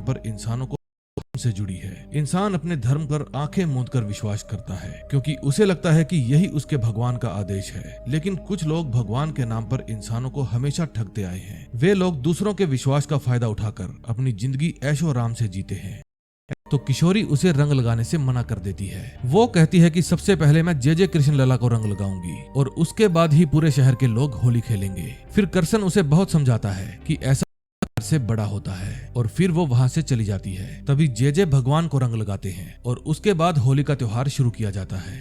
नाम पर इंसानों को से जुड़ी है। इंसान अपने धर्म पर आंखें मूंद कर विश्वास करता है क्योंकि उसे लगता है कि यही उसके भगवान का आदेश है। लेकिन कुछ लोग भगवान के नाम पर इंसानों को हमेशा ठगते आए हैं। वे लोग दूसरों के विश्वास का फायदा उठाकर अपनी जिंदगी ऐशो आराम से जीते हैं। तो किशोरी उसे रंग लगाने से मना कर देती है। वो कहती है कि सबसे पहले मैं जे कृष्ण लला को रंग लगाऊंगी और उसके बाद ही पूरे शहर के लोग होली खेलेंगे। फिर करसन उसे बहुत समझाता है कि ऐसा से बड़ा होता है और फिर वो वहां से चली जाती है। तभी जे भगवान को रंग लगाते हैं और उसके बाद होली का त्योहार शुरू किया जाता है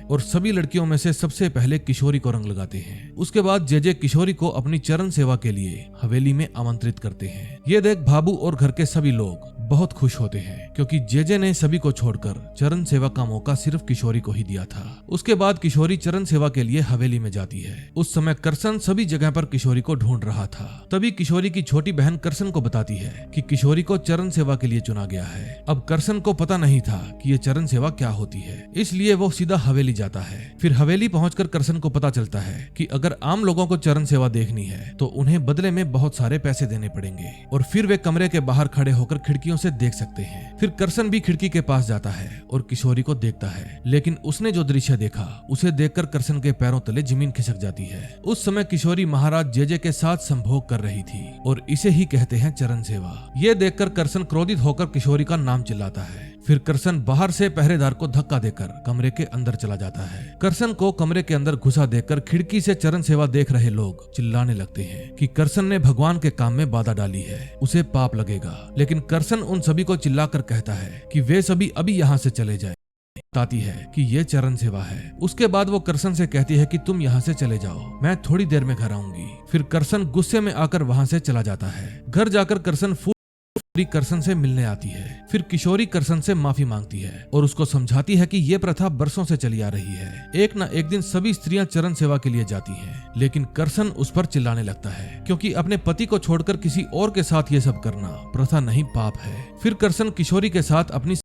और सभी लड़कियों में से सबसे पहले किशोरी को रंग लगाते हैं। उसके बाद जे किशोरी को अपनी चरण सेवा के लिए हवेली में आमंत्रित करते हैं। ये देख भाबू और घर के सभी लोग बहुत खुश होते हैं क्योंकि जे ने सभी को छोड़कर चरण सेवा का मौका सिर्फ किशोरी को ही दिया था। उसके बाद किशोरी चरण सेवा के लिए हवेली में जाती है। उस समय करसन सभी जगह पर किशोरी को ढूंढ रहा था। तभी किशोरी की छोटी बहन करसन को बताती है कि किशोरी को चरण सेवा के लिए चुना गया है। अब करसन को पता नहीं था कि ये चरण सेवा क्या होती है, इसलिए वो सीधा हवेली जाता है। फिर हवेली पहुंचकर करसन को पता चलता है कि अगर आम लोगों को चरण सेवा देखनी है तो उन्हें बदले में बहुत सारे पैसे देने पड़ेंगे और फिर वे कमरे के बाहर खड़े होकर खिड़कियों से देख सकते हैं। फिर करसन भी खिड़की के पास जाता है और किशोरी को देखता है, लेकिन उसने जो दृश्य देखा उसे देखकर करसन के पैरों तले जमीन खिसक जाती है। उस समय किशोरी महाराज जे के साथ संभोग कर रही थी और इसे ही कहते हैं चरण सेवा। ये देखकर करसन क्रोधित होकर किशोरी का नाम चिल्लाता है। फिर करसन बाहर से पहरेदार को धक्का देकर कमरे के अंदर चला जाता है। करसन को कमरे के अंदर घुसा देखकर खिड़की से चरण सेवा देख रहे लोग चिल्लाने लगते हैं कि करसन ने भगवान के काम में बाधा डाली है, उसे पाप लगेगा। लेकिन करसन उन सभी को चिल्लाकर कहता है कि वे सभी अभी यहाँ से चले जाएं। बताती है कि ये चरण सेवा है। उसके बाद वो करसन से कहती है कि तुम यहाँ से चले जाओ, मैं थोड़ी देर में घर आऊंगी। फिर करसन गुस्से में आकर वहाँ से चला जाता है। घर जाकर करसन करसन से मिलने आती है। फिर किशोरी करसन से माफी मांगती है और उसको समझाती है कि ये प्रथा बरसों से चली आ रही है। एक न एक दिन सभी स्त्रियां चरण सेवा के लिए जाती हैं, लेकिन करसन उस पर चिल्लाने लगता है क्योंकि अपने पति को छोड़कर किसी और के साथ ये सब करना प्रथा नहीं पाप है। फिर करसन किशोरी के साथ अपनी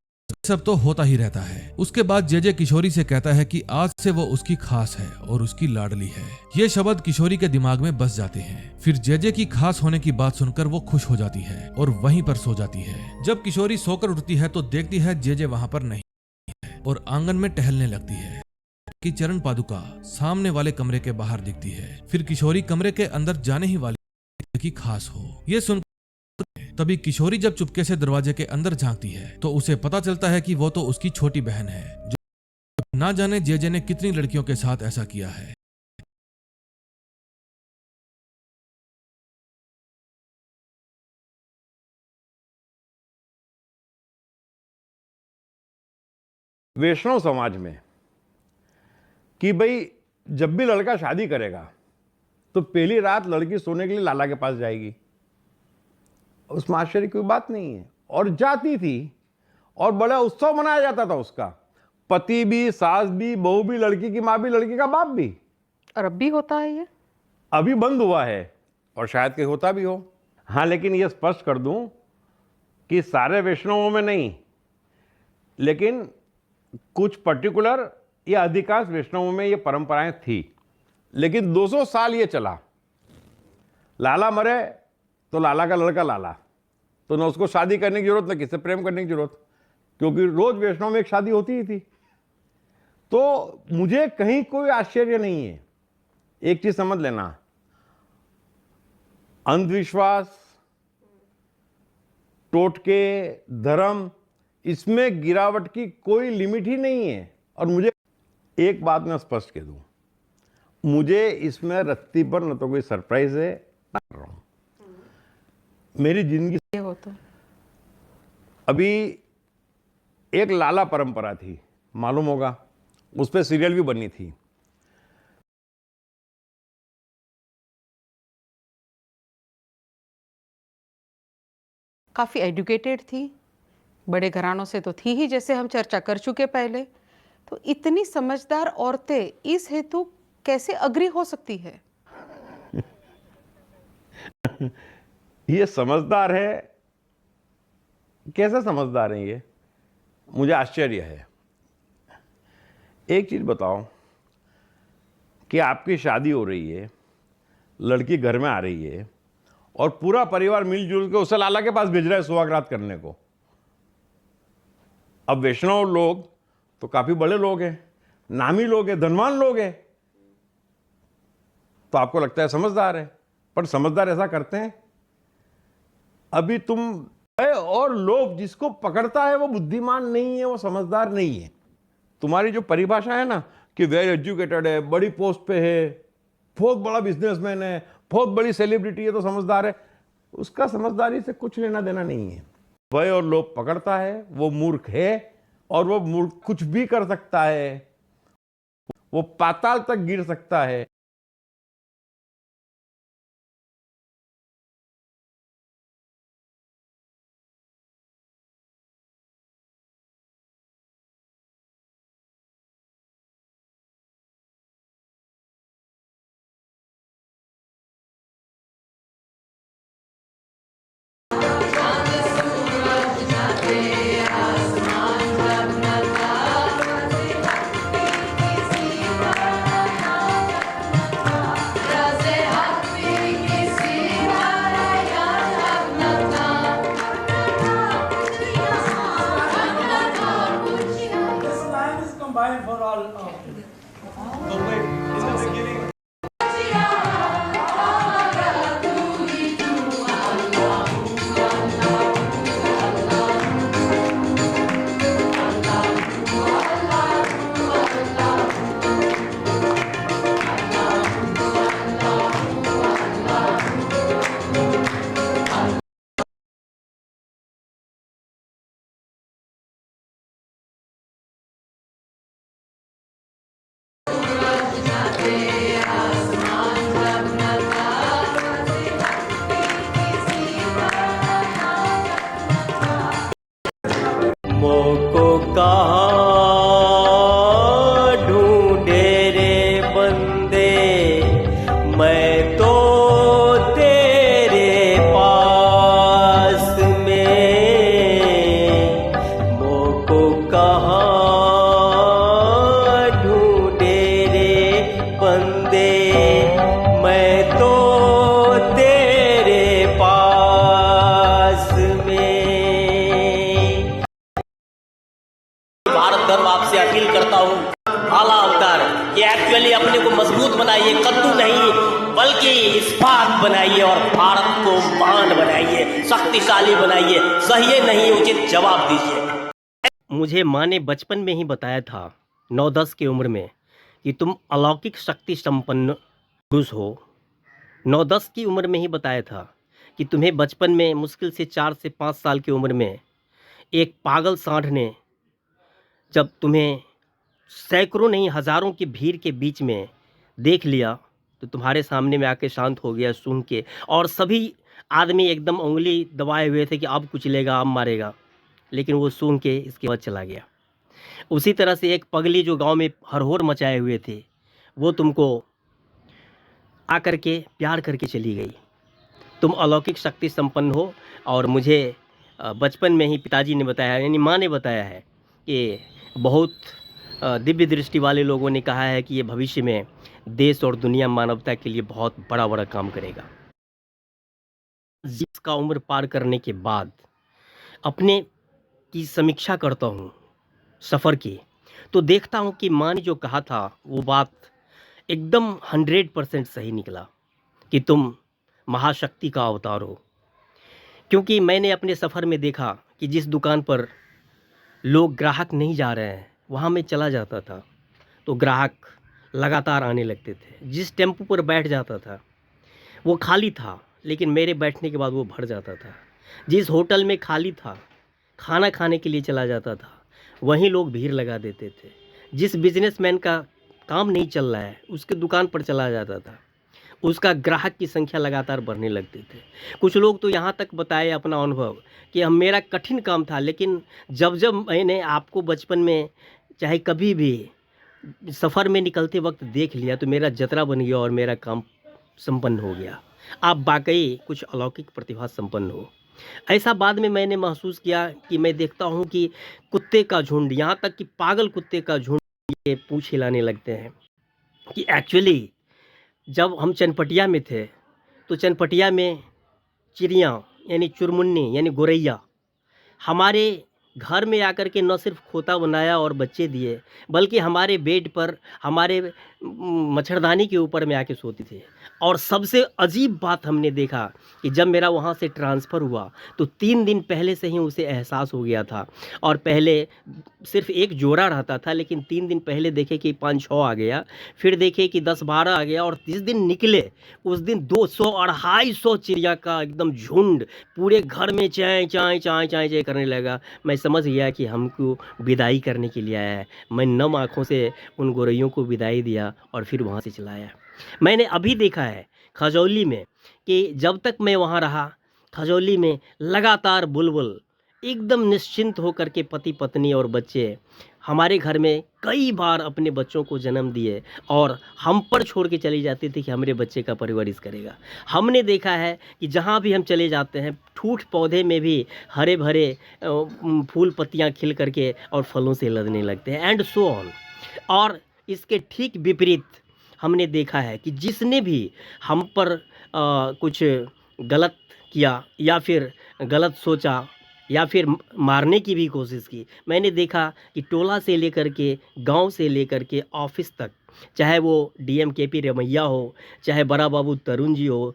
सब तो होता ही रहता है। उसके बाद जे किशोरी से कहता है कि आज से वो उसकी खास है और उसकी लाडली है। ये शब्द किशोरी के दिमाग में बस जाते हैं। फिर जे की खास होने की बात सुनकर वो खुश हो जाती है और वहीं पर सो जाती है। जब किशोरी सोकर उठती है तो देखती है जे वहां पर नहीं है और आंगन में टहलने लगती है कि चरण पादुका सामने वाले कमरे के बाहर दिखती है। फिर किशोरी कमरे के अंदर जाने ही वाली की खास हो। ये सुन तभी किशोरी जब चुपके से दरवाजे के अंदर झांकती है तो उसे पता चलता है कि वो तो उसकी छोटी बहन है, जो ना जाने जे ने कितनी लड़कियों के साथ ऐसा किया है। वैष्णव समाज में कि भाई जब भी लड़का शादी करेगा तो पहली रात लड़की सोने के लिए लाला के पास जाएगी। उसमें आश्चर्य की कोई बात नहीं है। और जाती थी और बड़ा उत्सव मनाया जाता था उसका। पति भी, सास भी, बहू भी, लड़की की मां भी, लड़की का बाप भी। और अब भी होता है ये? अभी बंद हुआ है और शायद कहीं होता भी हो। हाँ, लेकिन ये स्पष्ट कर दूं कि सारे वैष्णवों में नहीं, लेकिन कुछ पर्टिकुलर या अधिकांश वैष्णवों में ये परंपराएं थी। लेकिन 200 साल ये चला। लाला मरे तो लाला का लड़का लाला, तो न उसको शादी करने की जरूरत, न किससे प्रेम करने की जरूरत, क्योंकि रोज वैष्णव में एक शादी होती ही थी। तो मुझे कहीं कोई आश्चर्य नहीं है। एक चीज समझ लेना, अंधविश्वास, टोटके, धर्म, इसमें गिरावट की कोई लिमिट ही नहीं है। और मुझे एक बात मैं स्पष्ट कह दूं, मुझे इसमें रत्ती पर न तो कोई सरप्राइज है ना कर रहा हूं। मेरी जिंदगी हो तो अभी एक लाला परंपरा थी, मालूम होगा, उस पर सीरियल भी बनी थी। काफी एजुकेटेड थी, बड़े घरानों से तो थी ही, जैसे हम चर्चा कर चुके पहले। तो इतनी समझदार औरतें इस हेतु कैसे अग्री हो सकती है? ये समझदार है, कैसे समझदार है ये, मुझे आश्चर्य है। एक चीज बताओ कि आपकी शादी हो रही है, लड़की घर में आ रही है और पूरा परिवार मिलजुल के उसे लाला के पास भेज रहा है सुहागरात करने को। अब वैष्णव लोग तो काफी बड़े लोग हैं, नामी लोग हैं, धनवान लोग हैं, तो आपको लगता है समझदार है, पर समझदार ऐसा करते हैं? अभी तुम है, और लोभ जिसको पकड़ता है वो बुद्धिमान नहीं है, वो समझदार नहीं है। तुम्हारी जो परिभाषा है ना कि वेल एजुकेटेड है, बड़ी पोस्ट पे है, बहुत बड़ा बिजनेसमैन है, बहुत बड़ी सेलिब्रिटी है तो समझदार है, उसका समझदारी से कुछ लेना देना नहीं है। भय और लोभ पकड़ता है वो मूर्ख है, और वो मूर्ख कुछ भी कर सकता है, वो पाताल तक गिर सकता है। This line is combined for all. Oh wait, in the beginning. मोको कहाँ ढूंढे रे बंदे, मैं तो तेरे पास में। मोको कहाँ ढूंढे रे बंदे, मैं तो तेरे पास में। भारत धर्म आपसे अपील करता हूँ, आला अवतार ये एक्चुअली अपने को मजबूत बनाइए, कद्दू नहीं बल्कि इस्पात बनाइए और भारत को महान बनाइए, शक्तिशाली बनाइए। सही नहीं उचित जवाब दीजिए। मुझे माँ ने बचपन में ही बताया था 9-10 की उम्र में कि तुम अलौकिक शक्ति संपन्न पुरुष हो। 9-10 की उम्र में ही बताया था कि तुम्हें बचपन में मुश्किल से 4 से 5 साल की उम्र में एक पागल सांड ने जब तुम्हें सैकड़ों नहीं हज़ारों की भीड़ के बीच में देख लिया तो तुम्हारे सामने में आके शांत हो गया सुन के, और सभी आदमी एकदम उंगली दबाए हुए थे कि अब कुचलेगा, अब मारेगा, लेकिन वो सुन के इसके बाद चला गया। उसी तरह से एक पगली जो गांव में हरहोर मचाए हुए थे वो तुमको आकर के प्यार करके चली गई। तुम अलौकिक शक्ति संपन्न हो, और मुझे बचपन में ही पिताजी ने बताया, यानी माँ ने बताया है कि बहुत दिव्य दृष्टि वाले लोगों ने कहा है कि ये भविष्य में देश और दुनिया मानवता के लिए बहुत बड़ा बड़ा काम करेगा। जिसका उम्र पार करने के बाद अपने की समीक्षा करता हूँ सफ़र की, तो देखता हूँ कि माँ ने जो कहा था वो बात एकदम 100% सही निकला कि तुम महाशक्ति का अवतार हो। क्योंकि मैंने अपने सफ़र में देखा कि जिस दुकान पर लोग ग्राहक नहीं जा रहे हैं वहाँ मैं चला जाता था तो ग्राहक लगातार आने लगते थे। जिस टेम्पो पर बैठ जाता था वो खाली था, लेकिन मेरे बैठने के बाद वो भर जाता था। जिस होटल में खाली था, खाना खाने के लिए चला जाता था, वहीं लोग भीड़ लगा देते थे। जिस बिजनेसमैन का काम नहीं चल रहा है उसके दुकान पर चला जाता था, उसका ग्राहक की संख्या लगातार बढ़ने लगती थी। कुछ लोग तो यहाँ तक बताए अपना अनुभव कि हम मेरा कठिन काम था, लेकिन जब जब मैंने आपको बचपन में चाहे कभी भी सफ़र में निकलते वक्त देख लिया तो मेरा जतरा बन गया और मेरा काम संपन्न हो गया। आप वाकई कुछ अलौकिक प्रतिभा संपन्न हो। ऐसा बाद में मैंने महसूस किया कि मैं देखता हूँ कि कुत्ते का झुंड, यहाँ तक कि पागल कुत्ते का झुंड ये पूँछ हिलाने लगते हैं कि एक्चुअली जब हम चनपटिया में थे तो चनपटिया में चिड़िया यानी चुरमुन्नी यानी गोरैया हमारे घर में आकर के न सिर्फ खोता बनाया और बच्चे दिए, बल्कि हमारे बेड पर, हमारे मच्छरदानी के ऊपर में आके सोती थी। और सबसे अजीब बात हमने देखा कि जब मेरा वहाँ से ट्रांसफ़र हुआ तो 3 दिन पहले से ही उसे एहसास हो गया था। और पहले सिर्फ एक जोड़ा रहता था, लेकिन 3 दिन पहले देखे कि 5-6 आ गया, फिर देखे कि 10-12 आ गया, और जिस दिन निकले उस दिन 200-250 चिड़िया का एकदम झुंड पूरे घर में चाय चाय चाय चाय चाय करने लगा। मैं समझ गया कि हमको विदाई करने के लिए आया है। मैं नम आँखों से उन गोरैयों को विदाई दिया और फिर वहाँ से चला आया। मैंने अभी देखा है खजौली में कि जब तक मैं वहाँ रहा, खजौली में लगातार बुलबुल एकदम निश्चिंत होकर के पति पत्नी और बच्चे हमारे घर में कई बार अपने बच्चों को जन्म दिए और हम पर छोड़ के चली जाती थी कि हमारे बच्चे का परवरिश करेगा। हमने देखा है कि जहाँ भी हम चले जाते हैं ठूठ पौधे में भी हरे भरे फूल पत्तियाँ खिल करके और फलों से लदने लगते हैं, एंड सो ऑन। और इसके ठीक विपरीत हमने देखा है कि जिसने भी हम पर कुछ गलत किया या फिर गलत सोचा या फिर मारने की भी कोशिश की, मैंने देखा कि टोला से लेकर के, गांव से लेकर के ऑफिस तक, चाहे वो डीएम केपी रमैया हो, चाहे बड़ा बाबू तरुण जी हो,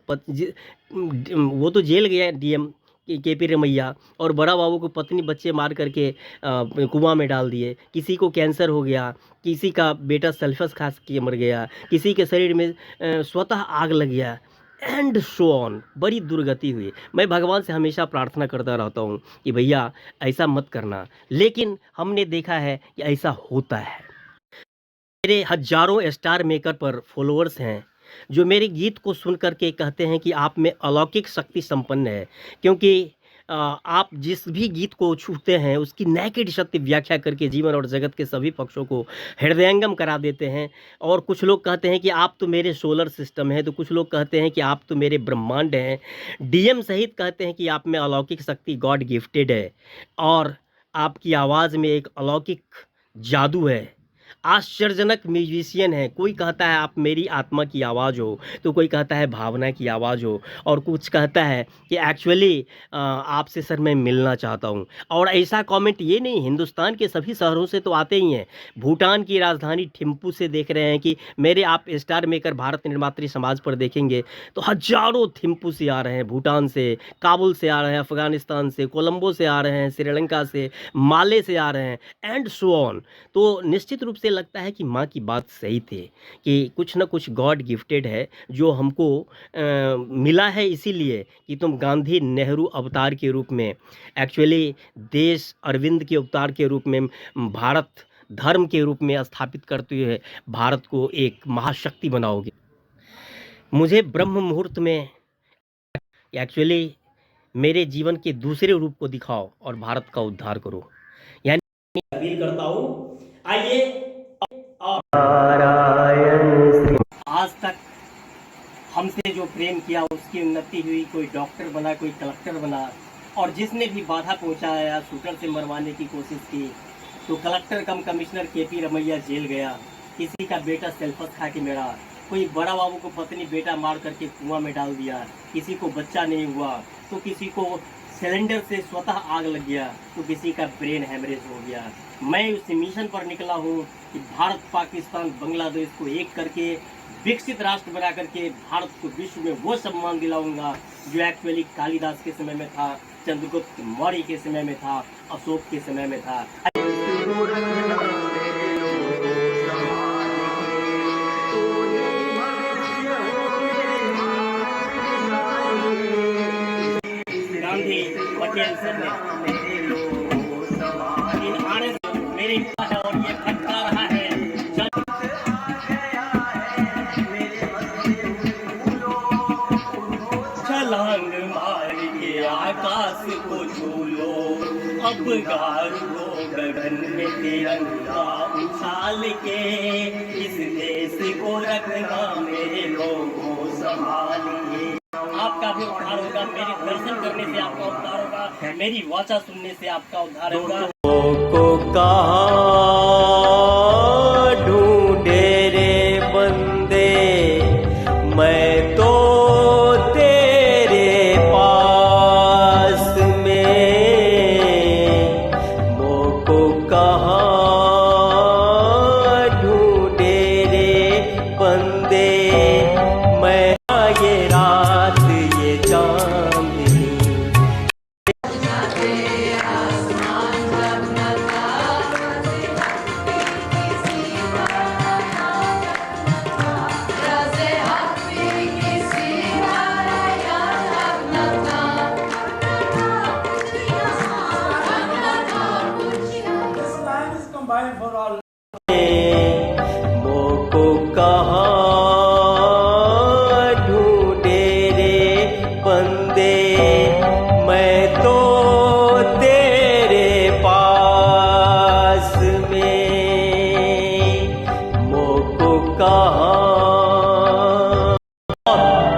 वो तो जेल गया डीएम केपी रमैया, और बड़ा बाबू को पत्नी बच्चे मार करके कुआं में डाल दिए। किसी को कैंसर हो गया, किसी का बेटा सल्फस खा के मर गया, किसी के शरीर में स्वतः आग लग गया, एंड सो ऑन। बड़ी दुर्गति हुई। मैं भगवान से हमेशा प्रार्थना करता रहता हूँ कि भैया ऐसा मत करना, लेकिन हमने देखा है कि ऐसा होता है। मेरे हजारों स्टार मेकर पर फॉलोअर्स हैं जो मेरे गीत को सुन करके कहते हैं कि आप में अलौकिक शक्ति संपन्न है, क्योंकि आप जिस भी गीत को छूते हैं उसकी नैकेड शक्ति व्याख्या करके जीवन और जगत के सभी पक्षों को हृदयंगम करा देते हैं। और कुछ लोग कहते हैं कि आप तो मेरे सोलर सिस्टम हैं, तो कुछ लोग कहते हैं कि आप तो मेरे ब्रह्मांड हैं। डीएम सहित कहते हैं कि आप में अलौकिक शक्ति गॉड गिफ्टेड है और आपकी आवाज़ में एक अलौकिक जादू है। आश्चर्यजनक म्यूजिशियन है। कोई कहता है आप मेरी आत्मा की आवाज़ हो, तो कोई कहता है भावना की आवाज़ हो, और कुछ कहता है कि एक्चुअली आपसे सर मैं मिलना चाहता हूँ। और ऐसा कमेंट ये नहीं, हिंदुस्तान के सभी शहरों से तो आते ही हैं। भूटान की राजधानी थिम्पू से देख रहे हैं कि मेरे आप स्टार मेकर भारत निर्मात्री समाज पर देखेंगे तो हजारों थिम्पू से आ रहे हैं, भूटान से, काबुल से आ रहे हैं, अफ़गानिस्तान से, कोलंबो से आ रहे हैं, श्रीलंका से, माले से आ रहे हैं, एंड सो ऑन। तो निश्चित रूप से लगता है कि माँ की बात सही थी कि कुछ ना कुछ गॉड गिफ्टेड है जो हमको मिला है, इसीलिए कि तुम गांधी नेहरू अवतार के रूप में, एक्चुअली देश अरविंद के अवतार के रूप में, भारत धर्म के रूप में स्थापित करते हुए भारत को एक महाशक्ति बनाओगे। मुझे ब्रह्म मुहूर्त में एक्चुअली मेरे जीवन के दूसरे रूप को दिखाओ और भारत का उद्धार करो। यानी अपील करता हूँ, आइए आज तक हमसे जो प्रेम किया उसकी उन्नति हुई, कोई डॉक्टर बना, कोई कलेक्टर बना, और जिसने भी बाधा पहुंचाया, शूटर से मरवाने की कोशिश की, तो कलेक्टर कम कमिश्नर केपी रमैया जेल गया, किसी का बेटा सेल्फस खा के मरा, कोई बड़ा बाबू को पत्नी बेटा मार करके कुआं में डाल दिया, किसी को बच्चा नहीं हुआ, तो किसी को सिलेंडर से स्वतः आग लग गया, तो किसी का ब्रेन हैमरेज हो गया। मैं उस मिशन पर निकला हूँ कि भारत, पाकिस्तान, बांग्लादेश को एक करके विकसित राष्ट्र बना करके भारत को विश्व में वो सम्मान दिलाऊंगा जो एक्चुअली कालिदास के समय में था, चंद्रगुप्त मौर्य के समय में था, अशोक के समय में था। गांधी, पटेल सर ने मेरे है और ये भटका रहा है। छलांग मार के आकाश को छू लो, अब गारो गगन में तिरंगा उछाल के, इस देश को रखना मेरे लोगों संभालिए। आपका भी उद्धार होगा, मेरे दर्शन करने से आपका उद्धार होगा, मेरी वाचा सुनने से आपका उद्धार होगा। ढूंढे रे बंदे, मैं तो तेरे पास combined for all. मोको कहाँ ढूंढे रे बंदे, मैं तो तेरे पास में, मोको कहाँ।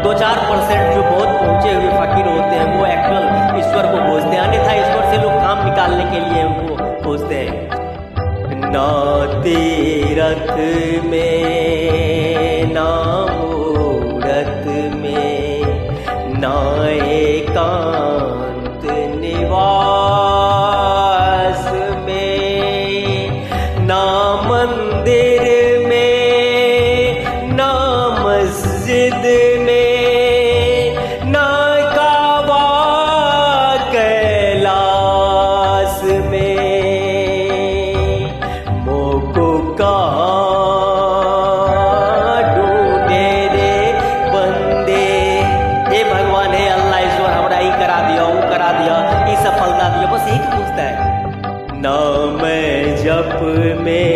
2-4% जो बहुत पहुंचे हुए फकीर होते हैं वो एक्चुअल ईश्वर को खोजते हैं, अन्यथा ईश्वर से लोग काम निकालने के लिए उनको खोजते हैं। ना तीरथ में ना मूरत में ना एकांत निवास में, ना मंदिर में ना मस्जिद में ना काबा कैलाश में, मोको कहाँ ढूंढे रे बंदे। हे भगवान, हे अल्लाह ईश्वर, हमरा ई करा दिया, वो करा दिया, ई सफलता दिया, बस यही पूछता है। ना मैं जप में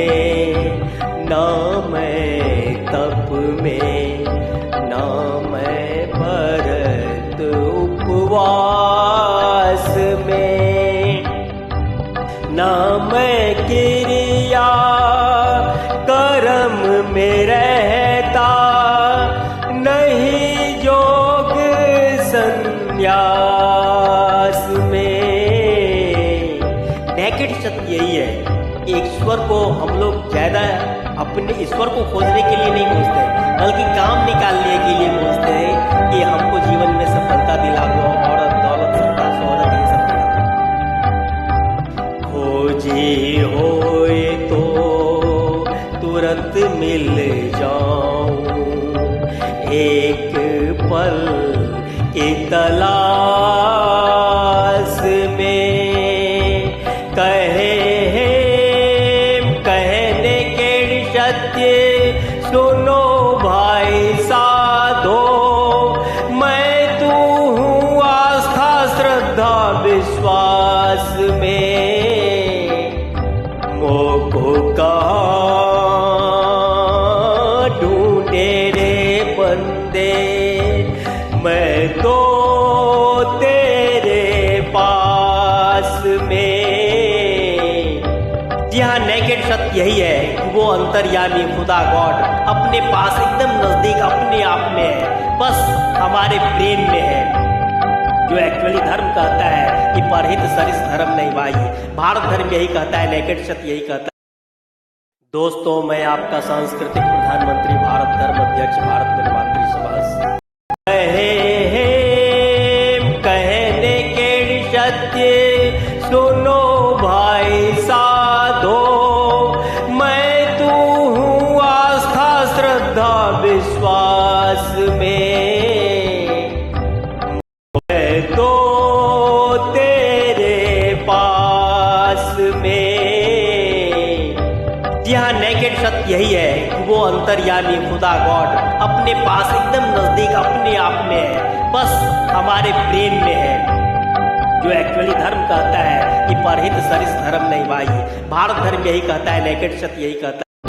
ना मैं तप में ना मैं व्रत उपवास में, ना मैं क्रिया कर्म में रहता, नहीं योग संन्यास में। नेकेड सत्य यही है, ईश्वर को हम लोग ज्यादा अपने ईश्वर को खोजने के लिए नहीं खोजते, बल्कि काम निकालने के लिए खोजते हैं कि हमको जीवन में सफलता दिला दो, औरत दौलत सत्ता शोहरत ये सब दिला दो। खोजी होए तो तुरंत मिल जाऊं, एक पल की तलाश में, कहने के सत्य सुनो भाई साधो, मैं तू हूँ आस्था श्रद्धा विश्वास में, मोको कहाँ ढूंढे रे बंदे, मैं तो तेरे पास में। जी हाँ, नेकेड सत्य यही है कि वो अंतर्यामी खुदा गॉड अपने पास एकदम नजदीक अपने आप में है, बस हमारे ब्रेन में है। जो एक्चुअली धर्म कहता है कि परहित सरिस धर्म नहीं भाई, भारत धर्म यही कहता है, नेकेड सत्य यही कहता है। दोस्तों, मैं आपका सांस्कृतिक प्रधानमंत्री, भारत धर्म अध्यक्ष, भारत मेरे मातृ समाज। कहने के सत्य सुनो भाई साधो, मैं तू हूँ आस्था श्रद्धा विश्वास में, मैं तो तेरे पास में। जी हाँ, नेकेड सत्य यही है कि वो अंतर्यामी खुदा गॉड अपने पास एकदम नजदीक अपने आप में है, बस हमारे ब्रेन में है। जो एक्चुअली धर्म कहता है कि परहित सरिस धर्म नहीं भाई, भारत धर्म यही कहता है, नेकेड सत्य यही कहता है।